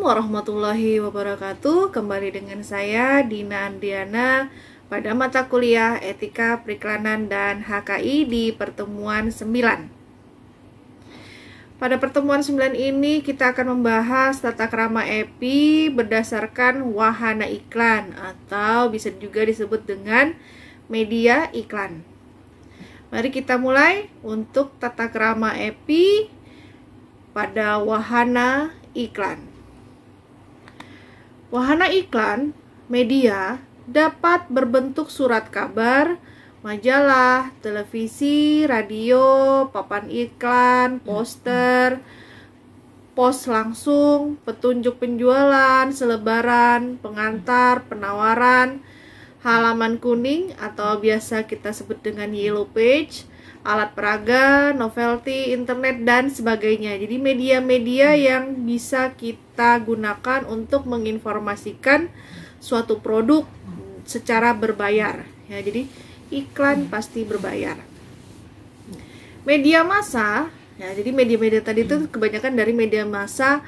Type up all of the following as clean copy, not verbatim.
Assalamualaikum warahmatullahi wabarakatuh. Kembali dengan saya Dina Andriana pada mata kuliah Etika Periklanan dan HKI di pertemuan 9. Pada pertemuan 9 ini kita akan membahas tata krama EPI berdasarkan wahana iklan atau bisa juga disebut dengan media iklan. Mari kita mulai untuk tata krama EPI pada wahana iklan. Wahana iklan, media, dapat berbentuk surat kabar, majalah, televisi, radio, papan iklan, poster, pos langsung, petunjuk penjualan, selebaran, pengantar, penawaran, halaman kuning atau biasa kita sebut dengan yellow page, alat peraga, novelty, internet, dan sebagainya. Jadi media-media yang bisa kita gunakan untuk menginformasikan suatu produk secara berbayar. Ya, jadi iklan pasti berbayar. Media massa, ya, jadi media-media tadi itu kebanyakan dari media massa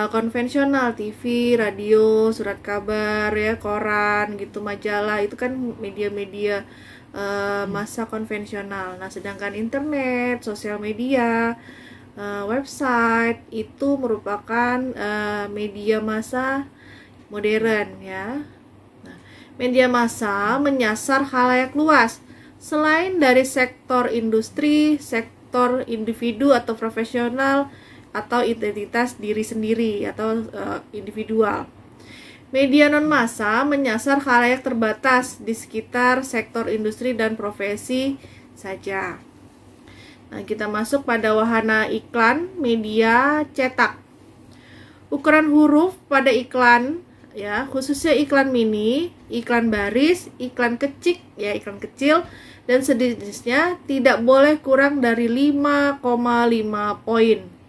konvensional, TV, radio, surat kabar, ya, koran, gitu, majalah, itu kan media-media massa konvensional. Nah, sedangkan internet, sosial media, website itu merupakan media massa modern, ya. Nah, media massa menyasar khalayak luas selain dari sektor industri, sektor individu atau profesional atau identitas diri sendiri atau individual. Media non-massa menyasar khalayak terbatas di sekitar sektor industri dan profesi saja. Nah, kita masuk pada wahana iklan media cetak. Ukuran huruf pada iklan, ya, khususnya iklan mini, iklan baris, iklan kecil, ya, iklan kecil dan sejenisnya tidak boleh kurang dari 5,5 poin.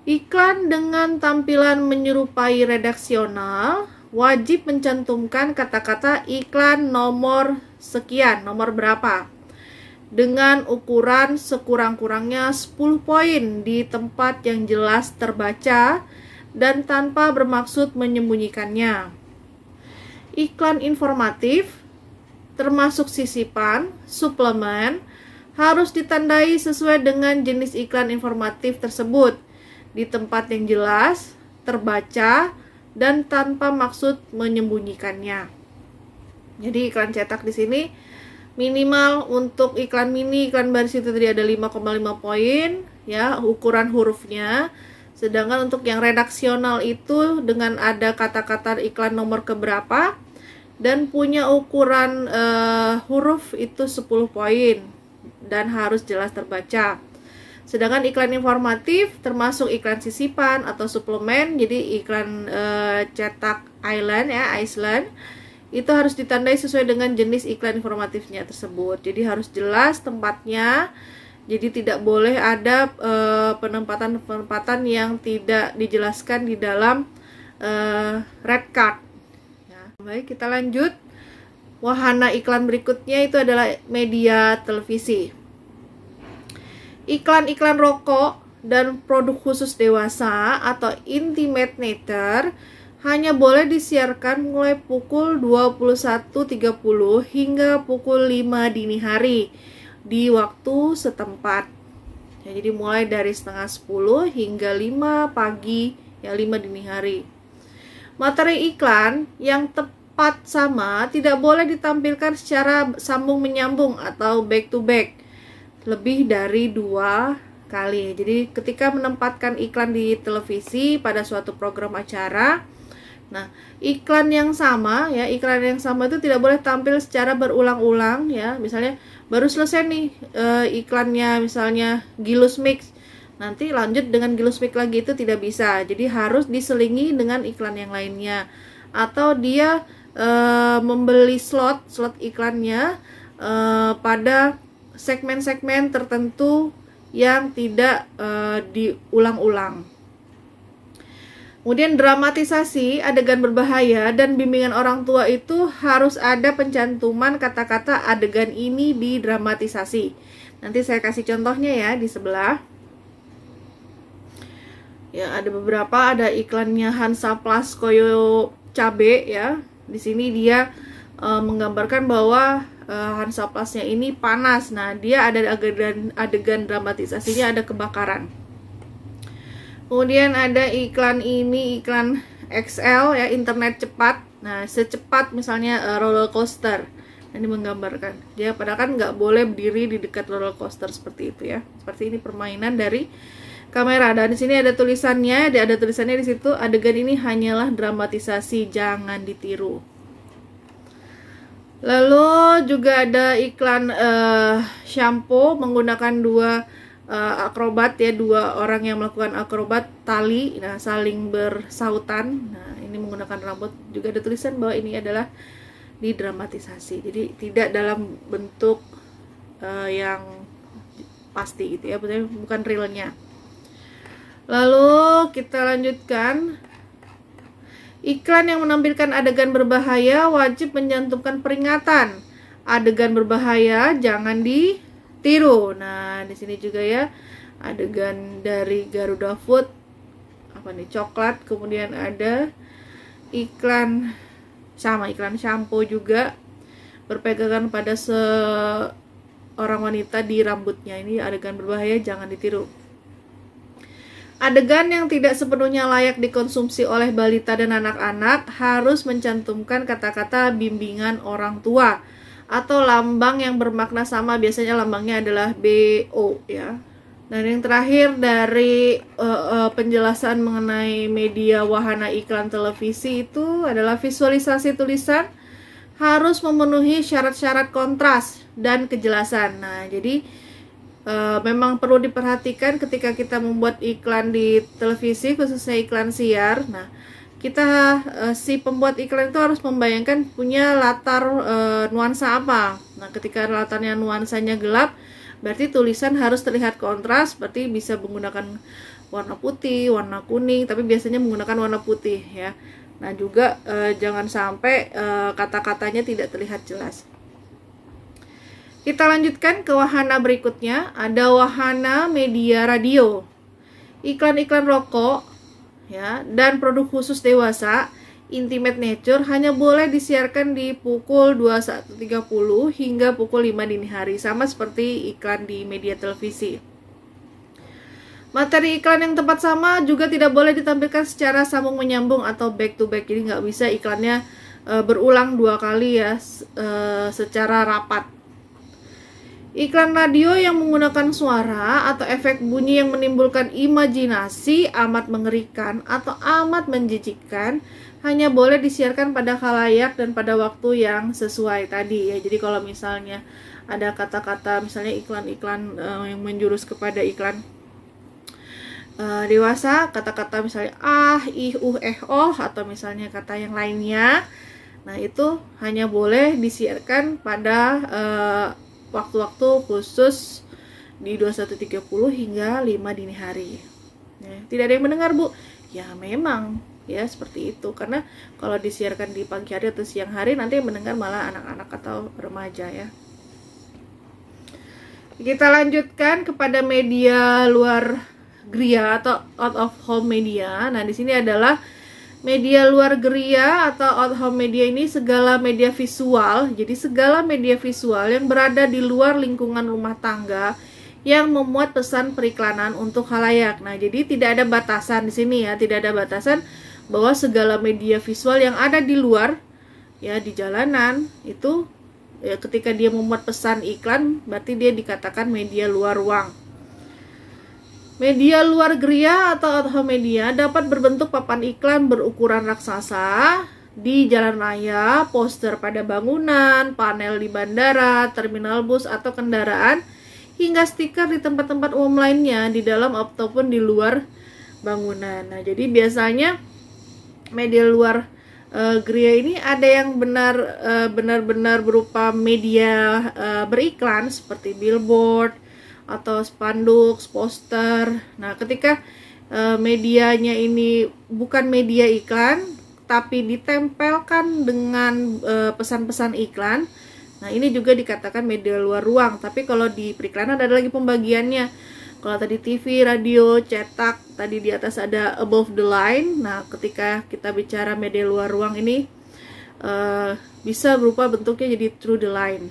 Iklan dengan tampilan menyerupai redaksional wajib mencantumkan kata-kata iklan nomor sekian, nomor berapa, dengan ukuran sekurang-kurangnya 10 poin di tempat yang jelas terbaca dan tanpa bermaksud menyembunyikannya. Iklan informatif, termasuk sisipan, suplemen, harus ditandai sesuai dengan jenis iklan informatif tersebut di tempat yang jelas, terbaca, dan tanpa maksud menyembunyikannya. Jadi iklan cetak di sini minimal untuk iklan mini, iklan baris itu tadi ada 5,5 poin, ya, ukuran hurufnya. Sedangkan untuk yang redaksional itu dengan ada kata-kata iklan nomor keberapa dan punya ukuran huruf itu 10 poin dan harus jelas terbaca. Sedangkan iklan informatif termasuk iklan sisipan atau suplemen, jadi iklan cetak Island, ya, Iceland, itu harus ditandai sesuai dengan jenis iklan informatifnya tersebut. Jadi harus jelas tempatnya, jadi tidak boleh ada penempatan-penempatan yang tidak dijelaskan di dalam red card. Ya. Baik, kita lanjut. Wahana iklan berikutnya itu adalah media televisi. Iklan-iklan rokok dan produk khusus dewasa atau intimate nature hanya boleh disiarkan mulai pukul 21.30 hingga pukul 5 dini hari di waktu setempat. Ya, jadi mulai dari setengah 10 hingga 5 pagi, ya, 5 dini hari. Materi iklan yang tepat sama tidak boleh ditampilkan secara sambung menyambung atau back to back lebih dari 2 kali. Jadi ketika menempatkan iklan di televisi pada suatu program acara, nah, iklan yang sama, ya, iklan yang sama itu tidak boleh tampil secara berulang-ulang, ya. Misalnya baru selesai nih iklannya, misalnya Gilus Mix, nanti lanjut dengan Gilus Mix lagi, itu tidak bisa. Jadi harus diselingi dengan iklan yang lainnya, atau dia membeli slot iklannya pada segmen-segmen tertentu yang tidak diulang-ulang. Kemudian dramatisasi adegan berbahaya dan bimbingan orang tua itu harus ada pencantuman kata-kata adegan ini didramatisasi. Nanti saya kasih contohnya, ya, di sebelah. Ya, ada beberapa, ada iklannya Hansaplast Koyo Cabe ya. Di sini dia menggambarkan bahwa Hansaplastnya ini panas. Nah, dia ada adegan dramatisasinya, ada kebakaran. Kemudian ada iklan ini, iklan XL ya, internet cepat. Nah, secepat misalnya roller coaster. Ini menggambarkan dia padahal kan nggak boleh berdiri di dekat roller coaster seperti itu ya. Seperti ini permainan dari kamera. Dan di sini ada tulisannya, ada tulisannya di situ, adegan ini hanyalah dramatisasi, jangan ditiru. Lalu juga ada iklan shampoo menggunakan dua akrobat ya, dua orang yang melakukan akrobat tali, nah saling bersautan. Nah, ini menggunakan rambut, juga ada tulisan bahwa ini adalah didramatisasi. Jadi tidak dalam bentuk yang pasti gitu ya, bukan realnya. Lalu kita lanjutkan. Iklan yang menampilkan adegan berbahaya wajib mencantumkan peringatan. Adegan berbahaya jangan ditiru. Nah, di sini juga ya, adegan dari Garuda Food, apa nih, coklat. Kemudian ada iklan shampoo juga, berpegangan pada seorang wanita di rambutnya. Ini adegan berbahaya, jangan ditiru. Adegan yang tidak sepenuhnya layak dikonsumsi oleh balita dan anak-anak harus mencantumkan kata-kata bimbingan orang tua atau lambang yang bermakna sama, biasanya lambangnya adalah BO ya. Dan yang terakhir dari penjelasan mengenai media wahana iklan televisi itu adalah visualisasi tulisan harus memenuhi syarat-syarat kontras dan kejelasan. Nah, jadi memang perlu diperhatikan ketika kita membuat iklan di televisi, khususnya iklan siar. Nah, kita si pembuat iklan itu harus membayangkan punya latar nuansa apa. Nah, ketika latarnya nuansanya gelap, berarti tulisan harus terlihat kontras, berarti bisa menggunakan warna putih, warna kuning, tapi biasanya menggunakan warna putih ya. Nah, juga jangan sampai kata-katanya tidak terlihat jelas. Kita lanjutkan ke wahana berikutnya, ada wahana media radio. Iklan-iklan rokok ya dan produk khusus dewasa, Intimate Nature, hanya boleh disiarkan di pukul 21.30 hingga pukul 5 dini hari, sama seperti iklan di media televisi. Materi iklan yang tepat sama juga tidak boleh ditampilkan secara sambung menyambung atau back to back. Jadi nggak bisa iklannya berulang dua kali ya secara rapat. Iklan radio yang menggunakan suara atau efek bunyi yang menimbulkan imajinasi amat mengerikan atau amat menjijikkan hanya boleh disiarkan pada khalayak dan pada waktu yang sesuai tadi ya. Jadi kalau misalnya ada kata-kata, misalnya iklan-iklan yang menjurus kepada iklan dewasa, kata-kata misalnya ih, oh, atau misalnya kata yang lainnya, nah itu hanya boleh disiarkan pada waktu-waktu khusus di 21.30 hingga 5 dini hari ya. Tidak ada yang mendengar, Bu? Ya memang ya seperti itu, karena kalau disiarkan di pagi hari atau siang hari nanti yang mendengar malah anak-anak atau remaja ya. Kita lanjutkan kepada media luar geria atau out of home media. Nah, di sini adalah media luar geria atau out of home media ini segala media visual. Jadi segala media visual yang berada di luar lingkungan rumah tangga yang memuat pesan periklanan untuk khalayak. Nah, jadi tidak ada batasan di sini ya, tidak ada batasan bahwa segala media visual yang ada di luar ya, di jalanan itu ya, ketika dia memuat pesan iklan berarti dia dikatakan media luar ruang. Media luar geria atau out of home media dapat berbentuk papan iklan berukuran raksasa di jalan raya, poster pada bangunan, panel di bandara, terminal bus atau kendaraan, hingga stiker di tempat-tempat umum lainnya di dalam ataupun di luar bangunan. Nah, jadi biasanya media luar geria ini ada yang benar-benar berupa media beriklan seperti billboard atau spanduk, poster. Nah, ketika medianya ini bukan media iklan tapi ditempelkan dengan pesan-pesan iklan, nah ini juga dikatakan media luar ruang. Tapi kalau di periklanan ada lagi pembagiannya. Kalau tadi TV, radio, cetak, tadi di atas ada above the line. Nah, ketika kita bicara media luar ruang ini bisa berupa bentuknya jadi through the line.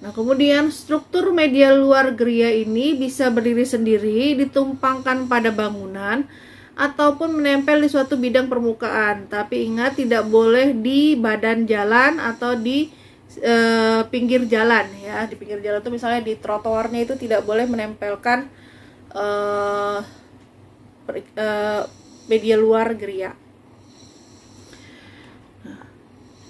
Nah, kemudian struktur media luar geria ini bisa berdiri sendiri, ditumpangkan pada bangunan, ataupun menempel di suatu bidang permukaan. Tapi ingat, tidak boleh di badan jalan atau di pinggir jalan ya. Di pinggir jalan itu misalnya di trotoarnya itu tidak boleh menempelkan media luar geria.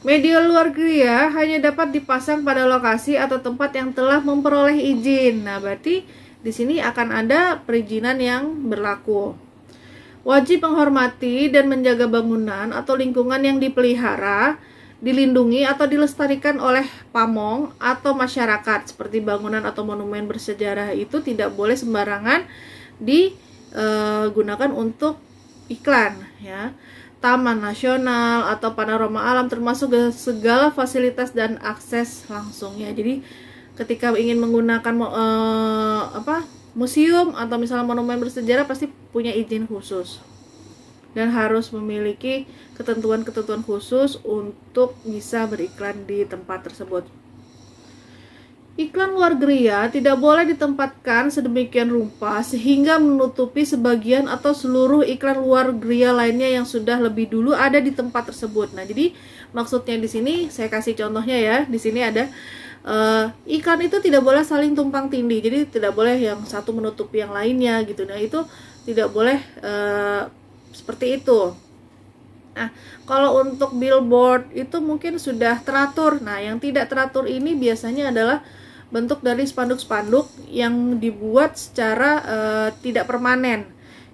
Media luar geria hanya dapat dipasang pada lokasi atau tempat yang telah memperoleh izin. Nah, berarti di sini akan ada perizinan yang berlaku. Wajib menghormati dan menjaga bangunan atau lingkungan yang dipelihara, dilindungi atau dilestarikan oleh pamong atau masyarakat. Seperti bangunan atau monumen bersejarah itu tidak boleh sembarangan digunakan untuk iklan ya. Taman nasional atau panorama alam termasuk segala fasilitas dan akses langsungnya. Jadi ketika ingin menggunakan museum atau misalnya monumen bersejarah pasti punya izin khusus dan harus memiliki ketentuan-ketentuan khusus untuk bisa beriklan di tempat tersebut. Iklan luar geria tidak boleh ditempatkan sedemikian rupa sehingga menutupi sebagian atau seluruh iklan luar geria lainnya yang sudah lebih dulu ada di tempat tersebut. Nah, jadi maksudnya di sini saya kasih contohnya ya. Di sini ada iklan itu tidak boleh saling tumpang tindih. Jadi tidak boleh yang satu menutupi yang lainnya gitu. Nah, itu tidak boleh seperti itu. Nah, kalau untuk billboard itu mungkin sudah teratur. Nah, yang tidak teratur ini biasanya adalah bentuk dari spanduk-spanduk yang dibuat secara tidak permanen.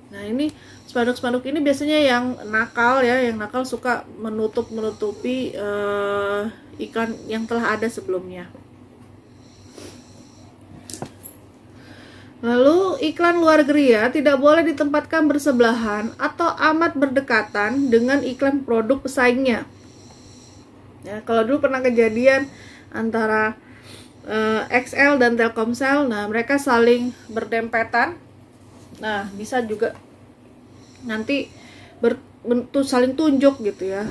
Nah, ini spanduk-spanduk ini biasanya yang nakal ya, yang nakal suka menutupi iklan yang telah ada sebelumnya. Lalu iklan luar geria tidak boleh ditempatkan bersebelahan atau amat berdekatan dengan iklan produk pesaingnya. Ya, kalau dulu pernah kejadian antara XL dan Telkomsel, nah mereka saling berdempetan. Nah, bisa juga nanti saling tunjuk gitu ya.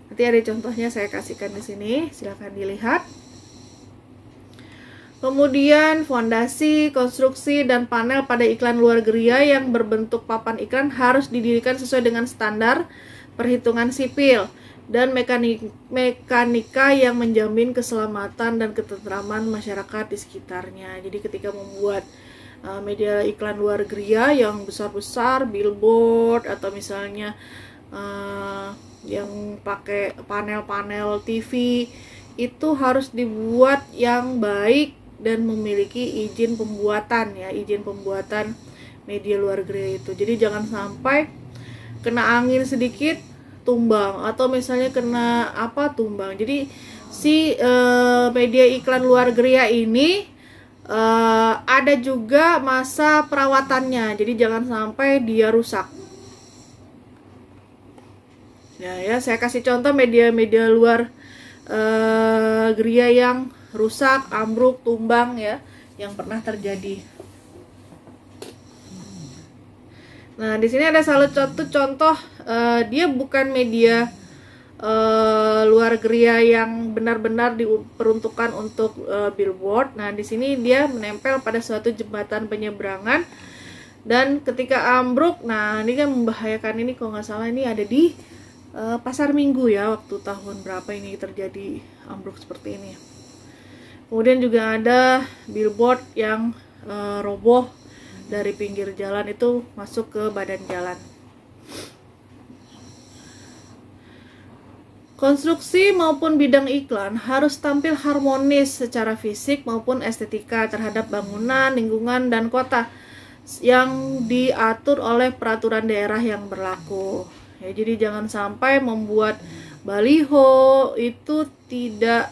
Nanti ada contohnya saya kasihkan di sini, silakan dilihat. Kemudian fondasi, konstruksi, dan panel pada iklan luar geria yang berbentuk papan iklan harus didirikan sesuai dengan standar perhitungan sipil dan mekanika yang menjamin keselamatan dan ketentraman masyarakat di sekitarnya. Jadi ketika membuat media iklan luar geria yang besar-besar, billboard atau misalnya yang pakai panel-panel TV, itu harus dibuat yang baik dan memiliki izin pembuatan ya, izin pembuatan media luar geria itu. Jadi jangan sampai kena angin sedikit tumbang atau misalnya kena tumbang. Jadi si media iklan luar geria ini ada juga masa perawatannya. Jadi jangan sampai dia rusak. Ya, saya kasih contoh media-media luar geria yang rusak, ambruk, tumbang ya, yang pernah terjadi. Nah, di sini ada salah satu contoh, dia bukan media luar geria yang benar-benar diperuntukkan untuk billboard. Nah, di sini dia menempel pada suatu jembatan penyeberangan dan ketika ambruk, nah ini kan membahayakan. Ini kalau nggak salah ini ada di Pasar Minggu ya, waktu tahun berapa ini terjadi ambruk seperti ini. Kemudian juga ada billboard yang roboh dari pinggir jalan itu masuk ke badan jalan. Konstruksi maupun bidang iklan harus tampil harmonis secara fisik maupun estetika terhadap bangunan, lingkungan, dan kota yang diatur oleh peraturan daerah yang berlaku. Ya, jadi jangan sampai membuat baliho itu tidak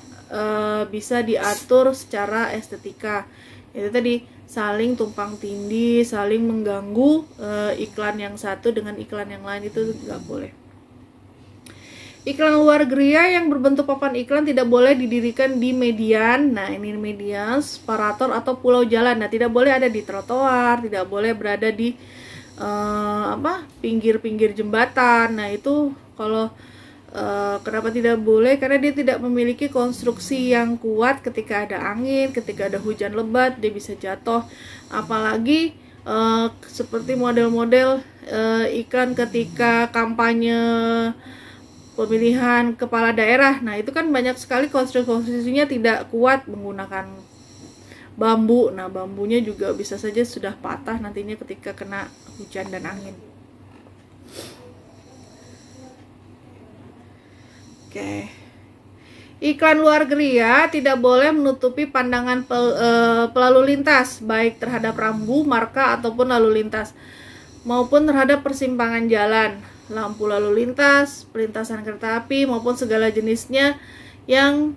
bisa diatur secara estetika. Itu tadi saling tumpang tindih, saling mengganggu iklan yang satu dengan iklan yang lain, itu nggak boleh. Iklan luar geria yang berbentuk papan iklan tidak boleh didirikan di median. Nah, ini median, separator atau pulau jalan. Nah, tidak boleh ada di trotoar, tidak boleh berada di pinggir-pinggir jembatan. Nah, itu kalau kenapa tidak boleh? Karena dia tidak memiliki konstruksi yang kuat. Ketika ada angin, ketika ada hujan lebat, dia bisa jatuh. Apalagi seperti model-model iklan ketika kampanye pemilihan kepala daerah. Nah, itu kan banyak sekali konstruksinya tidak kuat menggunakan bambu. Nah, bambunya juga bisa saja sudah patah nantinya ketika kena hujan dan angin. Oke. Iklan luar geria tidak boleh menutupi pandangan pelalu lintas, baik terhadap rambu, marka, ataupun lalu lintas, maupun terhadap persimpangan jalan, lampu lalu lintas, perlintasan kereta api, maupun segala jenisnya yang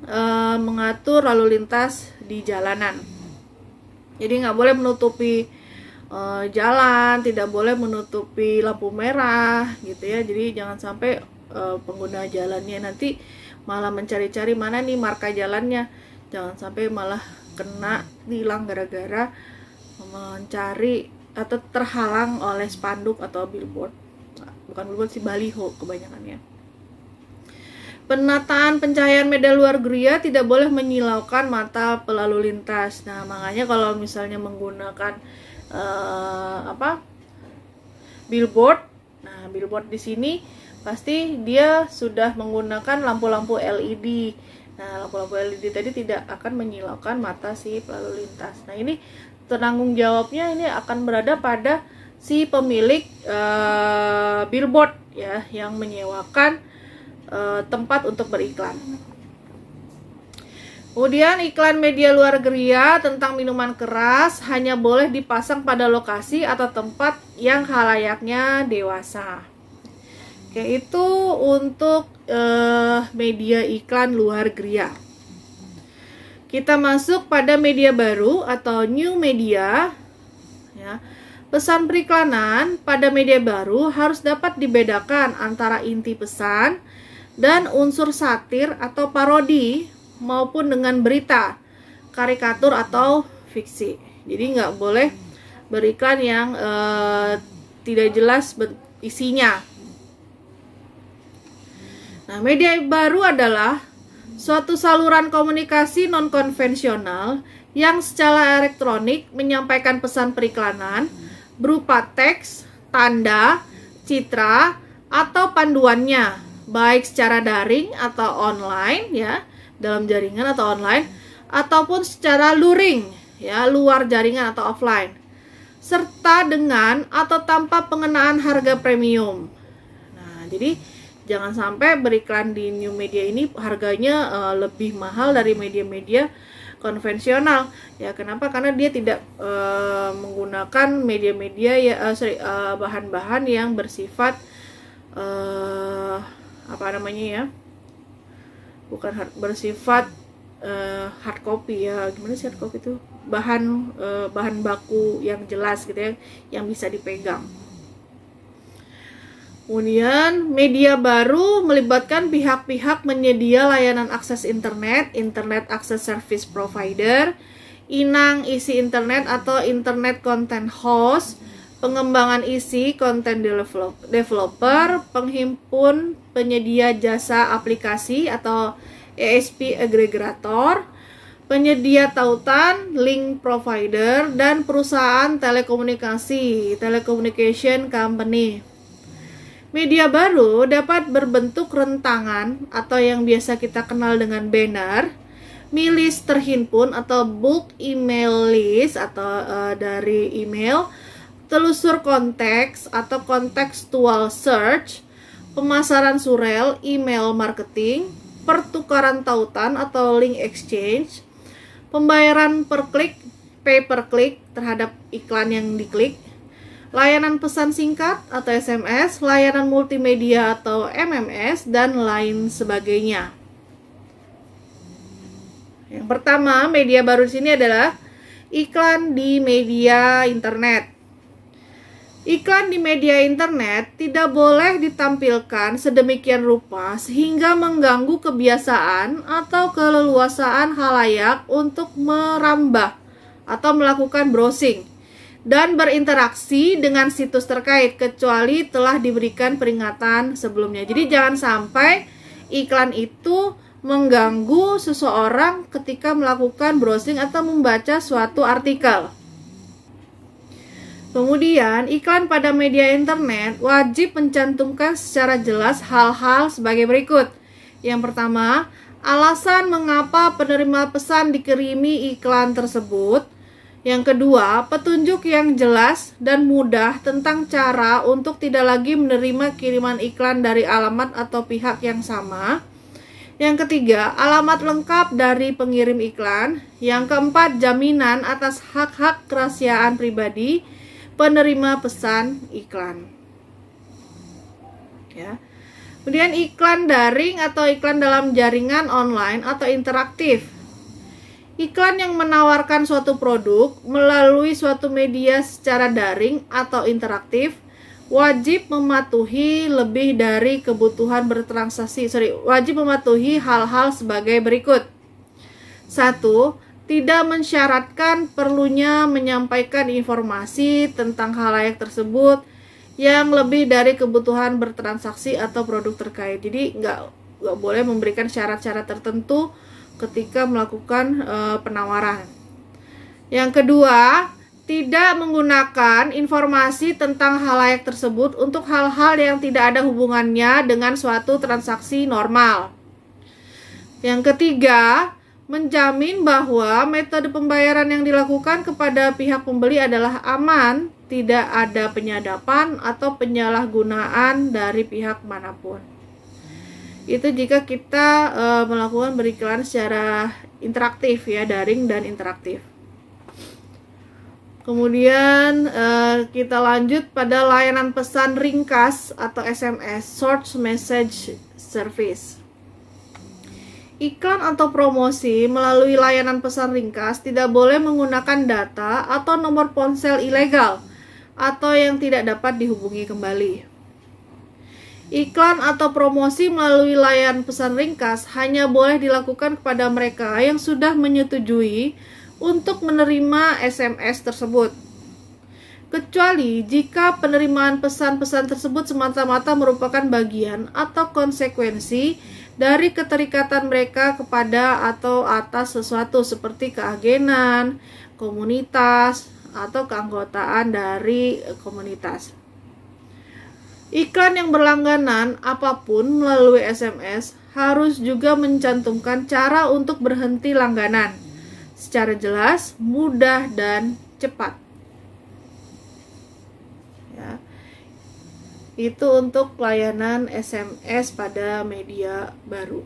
mengatur lalu lintas di jalanan. Jadi nggak boleh menutupi jalan, tidak boleh menutupi lampu merah gitu ya. Jadi jangan sampai pengguna jalannya nanti malah mencari-cari mana nih marka jalannya. Jangan sampai malah kena tilang gara-gara mencari atau terhalang oleh spanduk atau billboard. Bukan billboard sih, baliho kebanyakannya. Penataan pencahayaan medan luar geria tidak boleh menyilaukan mata pelalu lintas. Nah, makanya kalau misalnya menggunakan billboard, nah billboard di sini pasti dia sudah menggunakan lampu-lampu LED. Nah, lampu-lampu LED tadi tidak akan menyilaukan mata si pelalu lintas. Nah, ini tanggung jawabnya ini akan berada pada si pemilik billboard ya, yang menyewakan tempat untuk beriklan. Kemudian iklan media luar geria tentang minuman keras hanya boleh dipasang pada lokasi atau tempat yang halayaknya dewasa. Oke, itu untuk media iklan luar geria. Kita masuk pada media baru atau new media ya. Pesan periklanan pada media baru harus dapat dibedakan antara inti pesan dan unsur satir atau parodi maupun dengan berita, karikatur atau fiksi. Jadi nggak boleh beriklan yang tidak jelas isinya. Nah, media baru adalah suatu saluran komunikasi non-konvensional yang secara elektronik menyampaikan pesan periklanan berupa teks, tanda, citra, atau panduannya, baik secara daring atau online ya, dalam jaringan atau online, ataupun secara luring ya, luar jaringan atau offline, serta dengan atau tanpa pengenaan harga premium. Nah, jadi jangan sampai beriklan di new media ini harganya lebih mahal dari media-media konvensional ya. Kenapa? Karena dia tidak menggunakan media-media ya, bahan-bahan yang bersifat bukan bersifat hard copy ya. Gimana sih hard copy itu? Bahan baku yang jelas gitu ya, yang bisa dipegang. Kemudian media baru melibatkan pihak-pihak menyedia layanan akses internet, Internet Access Service Provider, inang isi internet atau Internet Content Host, pengembangan isi konten developer, penghimpun penyedia jasa aplikasi atau ASP aggregator, penyedia tautan, link provider, dan perusahaan telekomunikasi, telecommunication company. Media baru dapat berbentuk rentangan atau yang biasa kita kenal dengan banner, milis terhimpun atau bulk email list atau dari email, telusur konteks atau contextual search, pemasaran surel, email marketing, pertukaran tautan atau link exchange, pembayaran per klik, pay per click terhadap iklan yang diklik, layanan pesan singkat atau SMS, layanan multimedia atau MMS, dan lain sebagainya. Yang pertama, media baru di sini adalah iklan di media internet. Iklan di media internet tidak boleh ditampilkan sedemikian rupa sehingga mengganggu kebiasaan atau keleluasaan khalayak untuk merambah atau melakukan browsing dan berinteraksi dengan situs terkait kecuali telah diberikan peringatan sebelumnya. Jadi jangan sampai iklan itu mengganggu seseorang ketika melakukan browsing atau membaca suatu artikel. Kemudian, iklan pada media internet wajib mencantumkan secara jelas hal-hal sebagai berikut. Yang pertama, alasan mengapa penerima pesan dikirimi iklan tersebut. Yang kedua, petunjuk yang jelas dan mudah tentang cara untuk tidak lagi menerima kiriman iklan dari alamat atau pihak yang sama. Yang ketiga, alamat lengkap dari pengirim iklan. Yang keempat, jaminan atas hak-hak kerahasiaan pribadi penerima pesan iklan. Ya. Kemudian iklan daring atau iklan dalam jaringan online atau interaktif. Iklan yang menawarkan suatu produk melalui suatu media secara daring atau interaktif wajib mematuhi wajib mematuhi hal-hal sebagai berikut. 1. Tidak mensyaratkan perlunya menyampaikan informasi tentang khalayak tersebut yang lebih dari kebutuhan bertransaksi atau produk terkait. Jadi nggak boleh memberikan syarat-syarat tertentu ketika melakukan penawaran. Yang kedua, tidak menggunakan informasi tentang khalayak tersebut untuk hal-hal yang tidak ada hubungannya dengan suatu transaksi normal. Yang ketiga, menjamin bahwa metode pembayaran yang dilakukan kepada pihak pembeli adalah aman, tidak ada penyadapan atau penyalahgunaan dari pihak manapun. Itu jika kita melakukan beriklan secara interaktif ya, daring dan interaktif. Kemudian kita lanjut pada layanan pesan ringkas atau SMS, Short Message Service. Iklan atau promosi melalui layanan pesan ringkas tidak boleh menggunakan data atau nomor ponsel ilegal atau yang tidak dapat dihubungi kembali. Iklan atau promosi melalui layanan pesan ringkas hanya boleh dilakukan kepada mereka yang sudah menyetujui untuk menerima SMS tersebut. Kecuali jika penerimaan pesan-pesan tersebut semata-mata merupakan bagian atau konsekuensi dari keterikatan mereka kepada atau atas sesuatu seperti keagenan, komunitas, atau keanggotaan dari komunitas. Iklan yang berlangganan apapun melalui SMS harus juga mencantumkan cara untuk berhenti langganan secara jelas, mudah, dan cepat. Ya. Itu untuk layanan SMS pada media baru.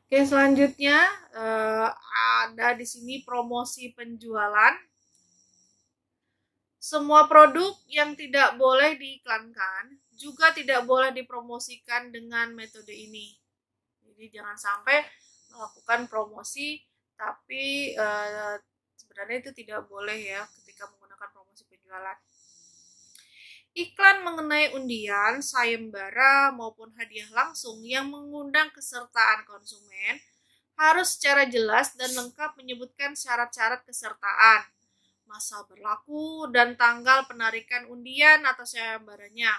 Oke, selanjutnya ada di sini promosi penjualan. Semua produk yang tidak boleh diiklankan juga tidak boleh dipromosikan dengan metode ini. Jadi jangan sampai melakukan promosi tapi sebenarnya itu tidak boleh ya ketika menggunakan promosi penjualan. Iklan mengenai undian, sayembara maupun hadiah langsung yang mengundang kesertaan konsumen harus secara jelas dan lengkap menyebutkan syarat-syarat kesertaan, masa berlaku, dan tanggal penarikan undian atau sayembaranya,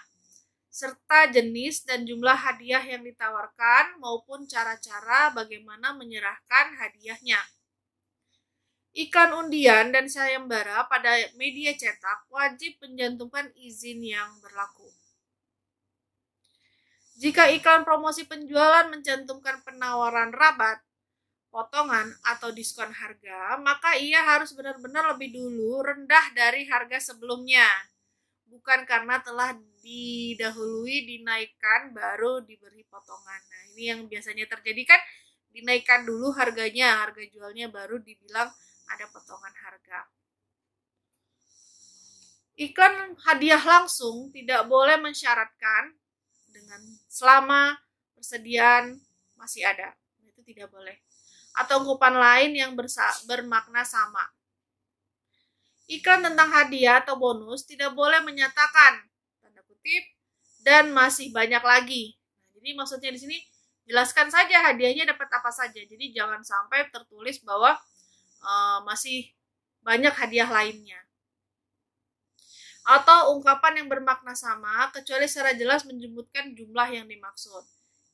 serta jenis dan jumlah hadiah yang ditawarkan maupun cara-cara bagaimana menyerahkan hadiahnya. Iklan undian dan sayembara pada media cetak wajib mencantumkan izin yang berlaku. Jika iklan promosi penjualan mencantumkan penawaran rabat, potongan, atau diskon harga, maka ia harus benar-benar lebih dulu rendah dari harga sebelumnya. Bukan karena telah didahului dinaikkan baru diberi potongan. Nah, ini yang biasanya terjadi kan, dinaikkan dulu harganya, harga jualnya baru dibilang ada potongan harga. Iklan hadiah langsung tidak boleh mensyaratkan dengan selama persediaan masih ada. Itu tidak boleh. Atau ungkapan lain yang bermakna sama. Iklan tentang hadiah atau bonus tidak boleh menyatakan tanda kutip dan masih banyak lagi. Nah, jadi maksudnya di sini jelaskan saja hadiahnya dapat apa saja. Jadi jangan sampai tertulis bahwa masih banyak hadiah lainnya. Atau ungkapan yang bermakna sama kecuali secara jelas menyebutkan jumlah yang dimaksud.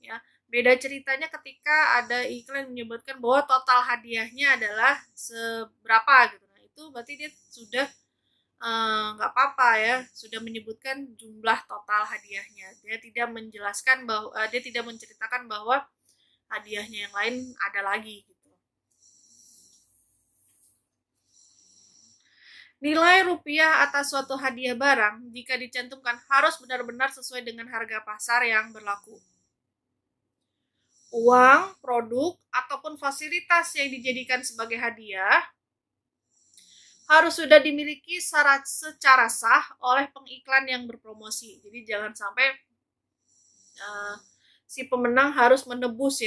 Ya, beda ceritanya ketika ada iklan menyebutkan bahwa total hadiahnya adalah seberapa gitu. Nah, itu berarti dia sudah nggak apa-apa ya, sudah menyebutkan jumlah total hadiahnya. Dia tidak menjelaskan bahwa dia tidak menceritakan bahwa hadiahnya yang lain ada lagi gitu. Nilai rupiah atas suatu hadiah barang jika dicantumkan harus benar-benar sesuai dengan harga pasar yang berlaku. Uang, produk, ataupun fasilitas yang dijadikan sebagai hadiah harus sudah dimiliki secara sah oleh pengiklan yang berpromosi. Jadi jangan sampai si pemenang harus menebus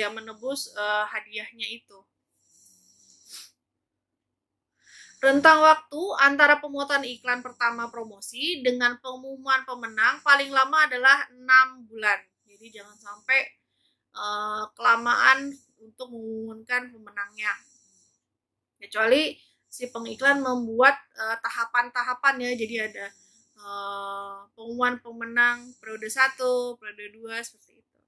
hadiahnya itu. Rentang waktu antara pemuatan iklan pertama promosi dengan pengumuman pemenang paling lama adalah 6 bulan. Jadi jangan sampai kelamaan untuk mengumumkan pemenangnya. Kecuali si pengiklan membuat tahapan-tahapan ya, jadi ada pengumuman pemenang periode 1, periode 2 seperti itu.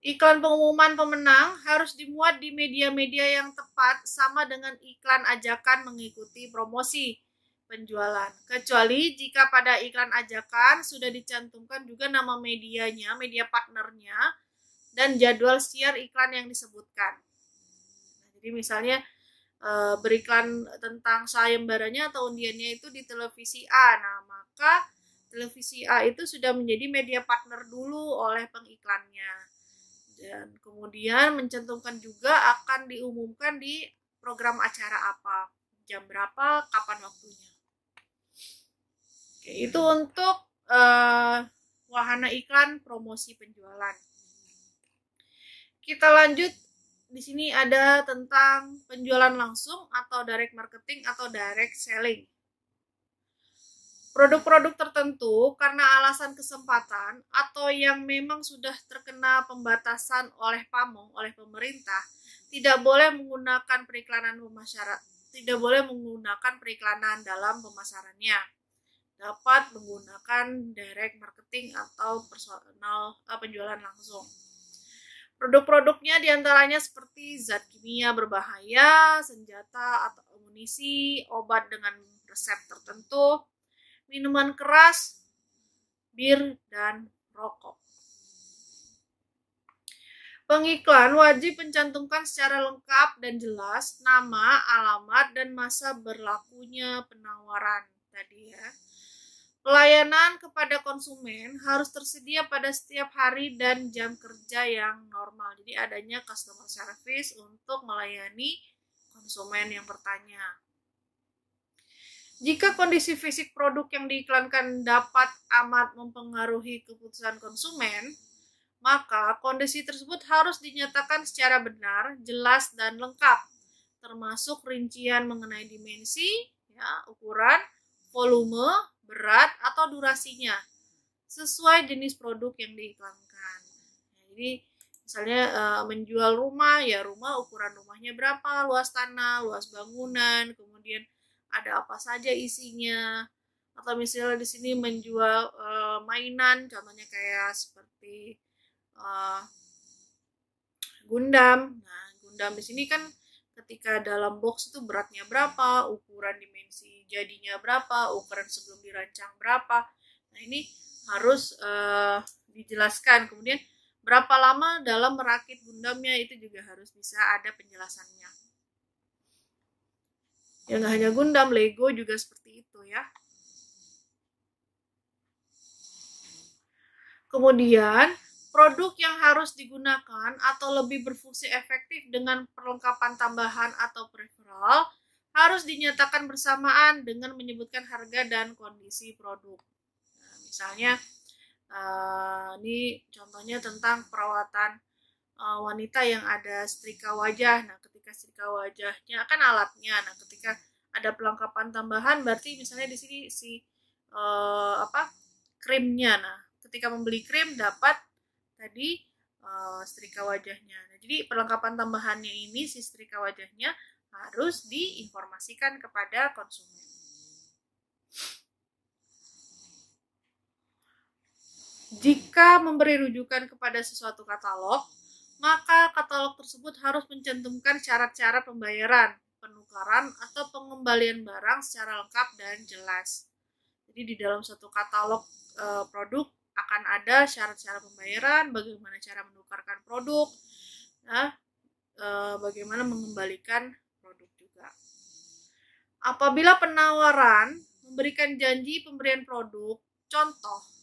Iklan pengumuman pemenang harus dimuat di media-media yang tepat sama dengan iklan ajakan mengikuti promosi penjualan. Kecuali jika pada iklan ajakan sudah dicantumkan juga nama medianya, media partnernya, dan jadwal siar iklan yang disebutkan. Jadi misalnya beriklan tentang sayembaranya atau undiannya itu di televisi A. Nah, maka televisi A itu sudah menjadi media partner dulu oleh pengiklannya. Dan kemudian mencantumkan juga akan diumumkan di program acara apa, jam berapa, kapan waktunya. Oke, itu untuk wahana iklan promosi penjualan. Kita lanjut. Di sini ada tentang penjualan langsung atau direct marketing atau direct selling. Produk-produk tertentu karena alasan kesempatan atau yang memang sudah terkena pembatasan oleh PAMONG, oleh pemerintah, tidak boleh menggunakan periklanan dalam pemasarannya. Dapat menggunakan direct marketing atau penjualan langsung. Produk-produknya diantaranya seperti zat kimia berbahaya, senjata atau amunisi, obat dengan resep tertentu, minuman keras, bir, dan rokok. Pengiklan wajib mencantumkan secara lengkap dan jelas nama, alamat, dan masa berlakunya penawaran tadi ya. Pelayanan kepada konsumen harus tersedia pada setiap hari dan jam kerja yang normal. Jadi adanya customer service untuk melayani konsumen yang bertanya. Jika kondisi fisik produk yang diiklankan dapat amat mempengaruhi keputusan konsumen, maka kondisi tersebut harus dinyatakan secara benar, jelas, dan lengkap, termasuk rincian mengenai dimensi, ya, ukuran, volume, berat, atau durasinya, sesuai jenis produk yang diiklankan. Jadi misalnya menjual rumah, ya rumah ukuran rumahnya berapa, luas tanah, luas bangunan, kemudian ada apa saja isinya. Atau misalnya di sini menjual mainan, contohnya kayak seperti Gundam. Nah, Gundam di sini kan ketika dalam box itu beratnya berapa, ukuran dimensi jadinya berapa, ukuran sebelum dirancang berapa. Nah, ini harus dijelaskan. Kemudian berapa lama dalam merakit Gundamnya itu juga harus bisa ada penjelasannya. Ya nggak hanya Gundam, Lego juga seperti itu ya. Kemudian produk yang harus digunakan atau lebih berfungsi efektif dengan perlengkapan tambahan atau peripheral harus dinyatakan bersamaan dengan menyebutkan harga dan kondisi produk. Nah, misalnya ini contohnya tentang perawatan wanita yang ada setrika wajah. Nah, ketika setrika wajahnya kan alatnya. Nah, ketika ada perlengkapan tambahan, berarti misalnya di sini si krimnya. Nah, ketika membeli krim dapat tadi setrika wajahnya. Nah, jadi perlengkapan tambahannya ini si setrika wajahnya harus diinformasikan kepada konsumen. Jika memberi rujukan kepada sesuatu katalog, maka katalog tersebut harus mencantumkan syarat-syarat pembayaran, penukaran, atau pengembalian barang secara lengkap dan jelas. Jadi di dalam suatu katalog produk akan ada syarat-syarat pembayaran, bagaimana cara menukarkan produk, bagaimana mengembalikan produk juga. Apabila penawaran memberikan janji pemberian produk, contoh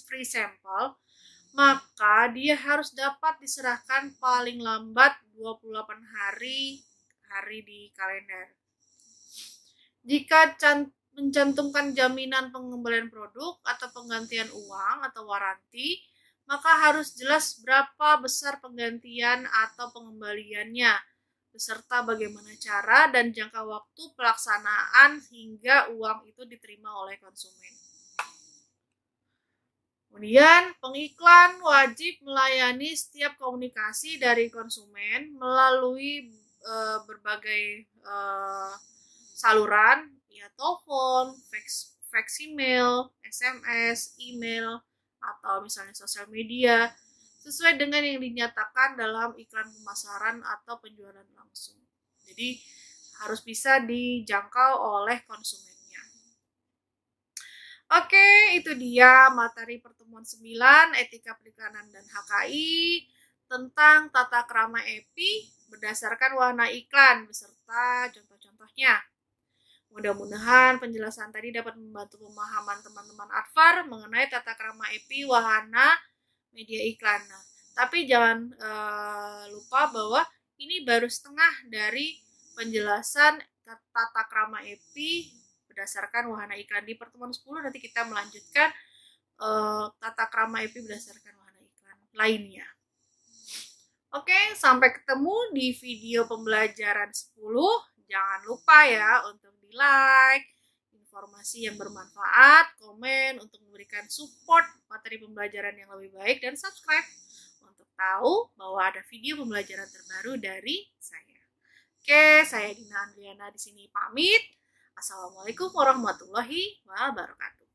free sample, maka dia harus dapat diserahkan paling lambat 28 hari di kalender. Jika mencantumkan jaminan pengembalian produk atau penggantian uang atau waranti, maka harus jelas berapa besar penggantian atau pengembaliannya, beserta bagaimana cara dan jangka waktu pelaksanaan hingga uang itu diterima oleh konsumen. Kemudian, pengiklan wajib melayani setiap komunikasi dari konsumen melalui berbagai saluran, ya telepon, fax email, SMS, email, atau misalnya sosial media, sesuai dengan yang dinyatakan dalam iklan pemasaran atau penjualan langsung. Jadi, harus bisa dijangkau oleh konsumen. Oke, itu dia materi pertemuan 9 Etika Periklanan dan HKI tentang tata krama EPI berdasarkan warna iklan beserta contoh-contohnya. Mudah-mudahan penjelasan tadi dapat membantu pemahaman teman-teman Advar mengenai tata krama EPI wahana media iklan. Nah, tapi jangan lupa bahwa ini baru setengah dari penjelasan tata krama EPI berdasarkan wahana iklan. Di pertemuan 10 nanti kita melanjutkan tata krama EPI berdasarkan wahana iklan lainnya. Oke, sampai ketemu di video pembelajaran 10. Jangan lupa ya untuk di-like, informasi yang bermanfaat, komen untuk memberikan support materi pembelajaran yang lebih baik, dan subscribe untuk tahu bahwa ada video pembelajaran terbaru dari saya. Oke, saya Dina Andriana di sini pamit. Assalamualaikum warahmatullahi wabarakatuh.